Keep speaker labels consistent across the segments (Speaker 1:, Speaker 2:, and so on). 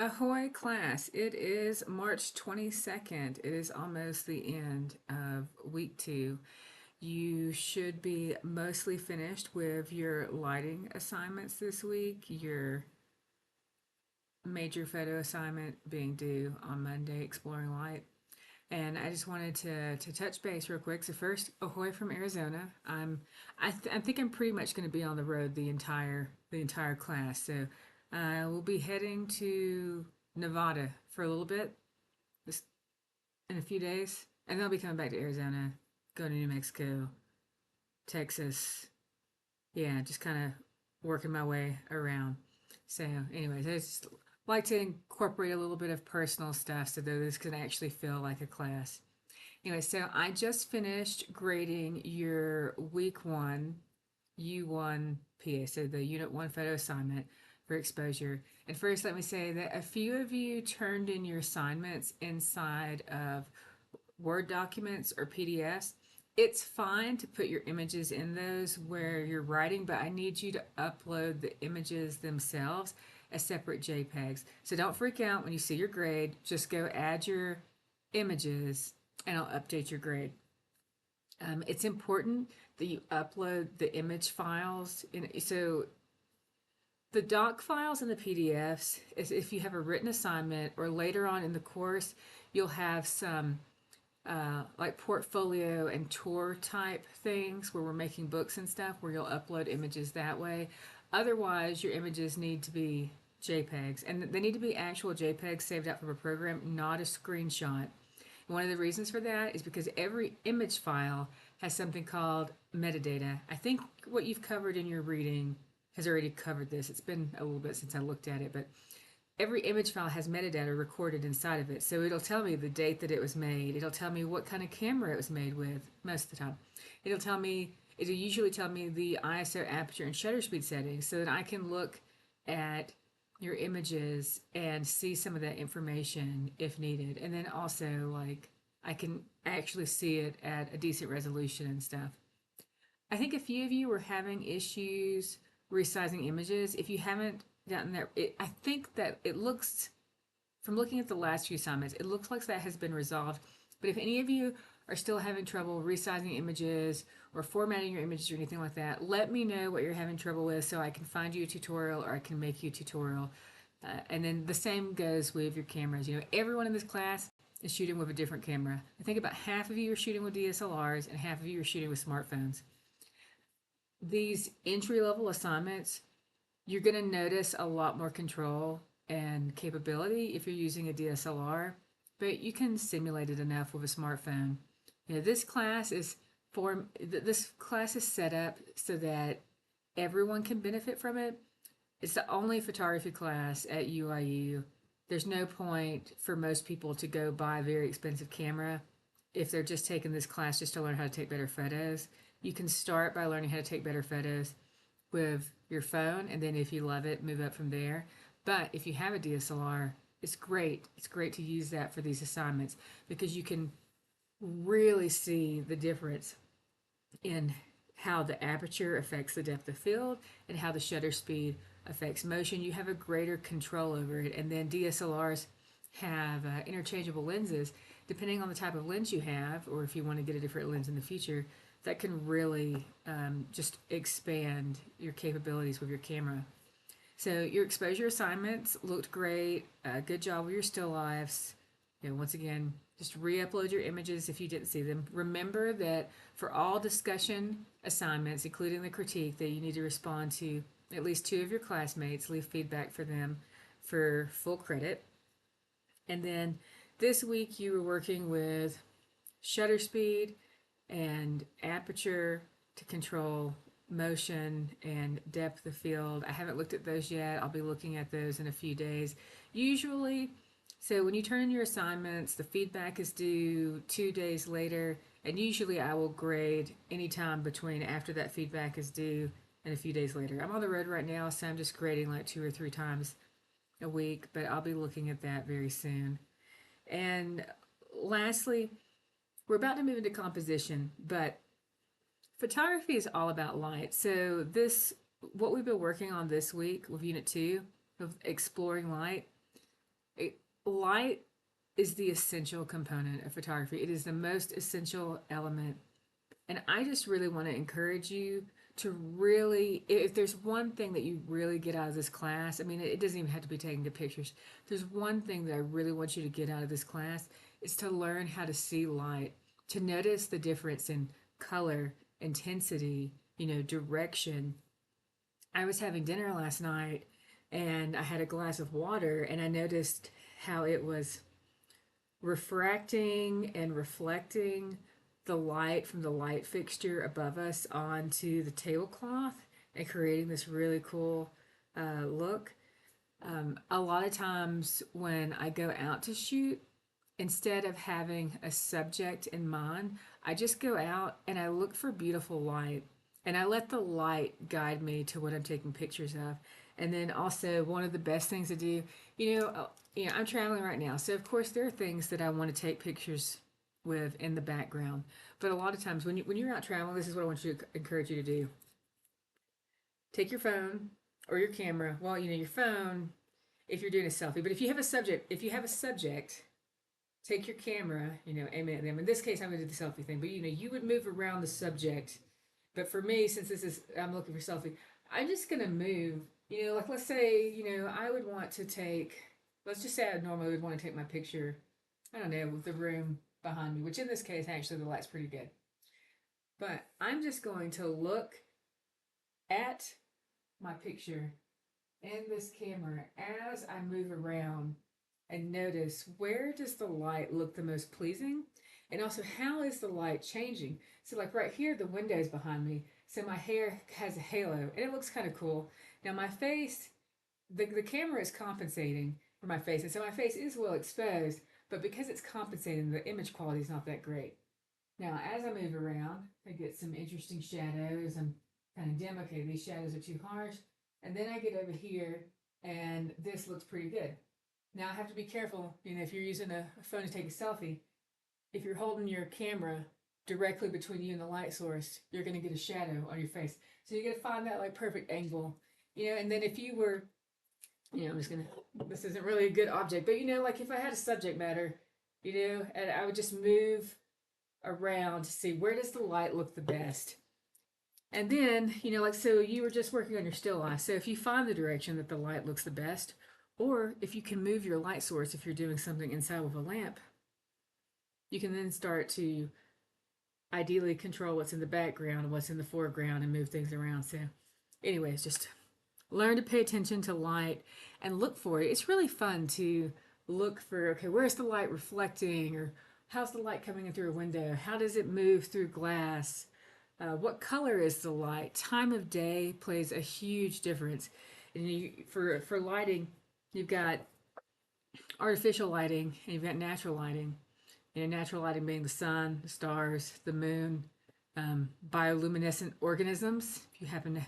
Speaker 1: Ahoy class, it is March 22nd. It is almost the end of week 2. You should be mostly finished with your lighting assignments this week, your major photo assignment being due on Monday, exploring light. And I just wanted to touch base real quick. So first, ahoy from Arizona. I think I'm pretty much going to be on the road the entire class. So we'll be heading to Nevada for a little bit, just in a few days, and then I'll be coming back to Arizona, going to New Mexico, Texas. Yeah, just kind of working my way around. So, anyways, I just like to incorporate a little bit of personal stuff so that this can actually feel like a class. Anyway, so I just finished grading your week 1 U1 PA, so the Unit 1 photo assignment for exposure. And first, let me say that a few of you turned in your assignments inside of Word documents or PDFs. It's fine to put your images in those where you're writing, but I need you to upload the images themselves as separate JPEGs. So don't freak out when you see your grade. Just go add your images and I'll update your grade. It's important that you upload the image files. So the doc files and the PDFs is if you have a written assignment or later on in the course, you'll have some like portfolio and tour type things where we're making books and stuff where you'll upload images that way. Otherwise, your images need to be JPEGs, and they need to be actual JPEGs saved out from a program, not a screenshot. And one of the reasons for that is because every image file has something called metadata. I think what you've covered in your reading has already covered this. It's been a little bit since I looked at it, but every image file has metadata recorded inside of it. So it'll tell me the date that it was made. It'll tell me what kind of camera it was made with most of the time. It'll usually tell me the ISO, aperture, and shutter speed settings so that I can look at your images and see some of that information if needed. And then also, like, I can actually see it at a decent resolution and stuff. I think a few of you were having issues resizing images. If you haven't gotten that, I think that it looks, from looking at the last few summits, it looks like that has been resolved. But if any of you are still having trouble resizing images or formatting your images or anything like that, let me know what you're having trouble with so I can find you a tutorial or I can make you a tutorial. And then the same goes with your cameras. You know, everyone in this class is shooting with a different camera. I think about half of you are shooting with DSLRs and half of you are shooting with smartphones. These entry level assignments, you're going to notice a lot more control and capability if you're using a DSLR, but you can simulate it enough with a smartphone. You know, this class is set up so that everyone can benefit from it. It's the only photography class at UIU. There's no point for most people to go buy a very expensive camera if they're just taking this class just to learn how to take better photos. You can start by learning how to take better photos with your phone, and then if you love it, move up from there. But if you have a DSLR, it's great. It's great to use that for these assignments because you can really see the difference in how the aperture affects the depth of field and how the shutter speed affects motion. You have a greater control over it. And then DSLRs have interchangeable lenses. Depending on the type of lens you have, or if you want to get a different lens in the future, that can really just expand your capabilities with your camera. So your exposure assignments looked great. Good job with your still lifes. You know, once again, just re-upload your images if you didn't see them. Remember that for all discussion assignments, including the critique, that you need to respond to at least 2 of your classmates, leave feedback for them for full credit. And then this week you were working with shutter speed and aperture to control motion and depth of field. I haven't looked at those yet. I'll be looking at those in a few days. Usually, so when you turn in your assignments, the feedback is due 2 days later, and usually I will grade anytime between after that feedback is due and a few days later. I'm on the road right now, so I'm just grading like 2 or 3 times a week, but I'll be looking at that very soon. And lastly, we're about to move into composition, but photography is all about light. So what we've been working on this week with Unit 2 of exploring light, light is the essential component of photography. It is the most essential element. And I just really want to encourage you to really, if there's one thing that you really get out of this class, I mean, it doesn't even have to be taking the pictures. If there's one thing that I really want you to get out of this class, is to learn how to see light, to notice the difference in color, intensity, direction. I was having dinner last night and I had a glass of water and I noticed how it was refracting and reflecting the light from the light fixture above us onto the tablecloth and creating this really cool look. A lot of times when I go out to shoot, instead of having a subject in mind, I just go out and I look for beautiful light and I let the light guide me to what I'm taking pictures of. And then also one of the best things to do, I'm traveling right now. So of course there are things that I want to take pictures with in the background. But a lot of times when you're out traveling, this is what I want you to encourage you to do. Take your phone or your camera. Well, your phone if you're doing a selfie, but if you have a subject, take your camera, aim it at them. In this case, I'm going to do the selfie thing, but you would move around the subject. But for me, since I'm looking for selfie, I'm just going to move, like let's say, I would want to take, let's just say I normally would want to take my picture, I don't know, with the room behind me, which in this case, actually, the light's pretty good. But I'm just going to look at my picture in this camera as I move around and notice where does the light look the most pleasing, and also how is the light changing. So like right here the window's behind me, so my hair has a halo and it looks kind of cool. Now my face, the camera is compensating for my face, and so my face is well exposed, but because it's compensating, the image quality is not that great. Now as I move around I get some interesting shadows. I'm kind of dim. Okay, these shadows are too harsh. And then I get over here and this looks pretty good. Now I have to be careful, if you're using a phone to take a selfie, if you're holding your camera directly between you and the light source, you're going to get a shadow on your face. So you got to find that like perfect angle, and then if you were, I'm just going to, this isn't really a good object, but like if I had a subject matter, and I would just move around to see where does the light look the best. And then, like, so you were just working on your still life. So if you find the direction that the light looks the best, or if you can move your light source, if you're doing something inside of a lamp, you can then start to ideally control what's in the background, what's in the foreground, and move things around. So, anyways, just learn to pay attention to light and look for it. It's really fun to look for, okay, where's the light reflecting, or how's the light coming in through a window? How does it move through glass? What color is the light? Time of day plays a huge difference. And for lighting, you've got artificial lighting and you've got natural lighting. Natural lighting being the sun, the stars, the moon, bioluminescent organisms, if you happen to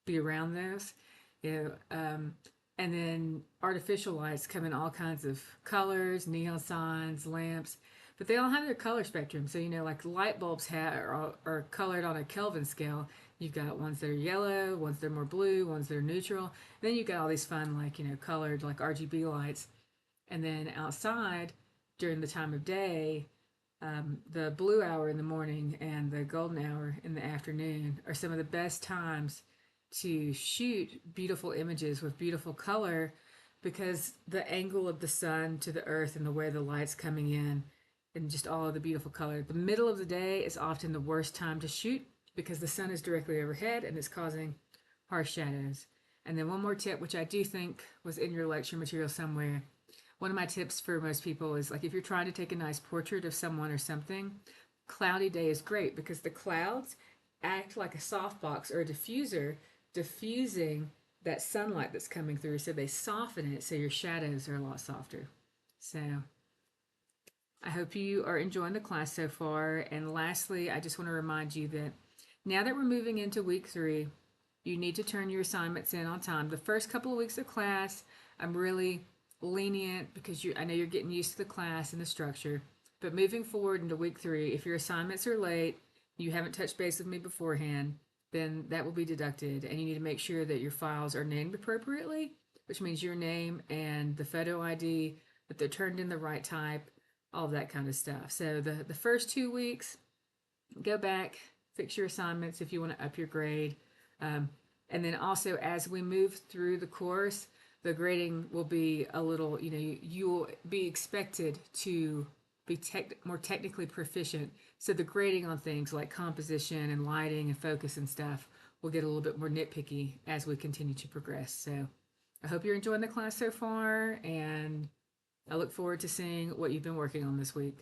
Speaker 1: be around those. You know, um, and then artificial lights come in all kinds of colors, neon signs, lamps, but they all have their color spectrum. So, like light bulbs are colored on a Kelvin scale. You've got ones that are yellow, ones that are more blue, ones that are neutral. And then you've got all these fun, like, colored, like RGB lights. And then outside, during the time of day, the blue hour in the morning and the golden hour in the afternoon are some of the best times to shoot beautiful images with beautiful color, because the angle of the sun to the earth and the way the light's coming in and just all of the beautiful color. The middle of the day is often the worst time to shoot because the sun is directly overhead and it's causing harsh shadows. And then one more tip, which I do think was in your lecture material somewhere. One of my tips for most people is, like, if you're trying to take a nice portrait of someone or something, cloudy day is great because the clouds act like a softbox or a diffuser, diffusing that sunlight that's coming through, so they soften it so your shadows are a lot softer. So I hope you are enjoying the class so far. And lastly, I just want to remind you that now that we're moving into week 3, you need to turn your assignments in on time. The first couple of weeks of class, I'm really lenient because I know you're getting used to the class and the structure. But moving forward into week 3, if your assignments are late, you haven't touched base with me beforehand, then that will be deducted. And you need to make sure that your files are named appropriately, which means your name and the photo ID, if they're turned in the right type, all of that kind of stuff. So the first 2 weeks, go back, fix your assignments if you want to up your grade. Um, and then also, as we move through the course, the grading will be a little, you'll be expected to be more technically proficient. So the grading on things like composition and lighting and focus and stuff will get a little bit more nitpicky as we continue to progress. So I hope you're enjoying the class so far, and I look forward to seeing what you've been working on this week.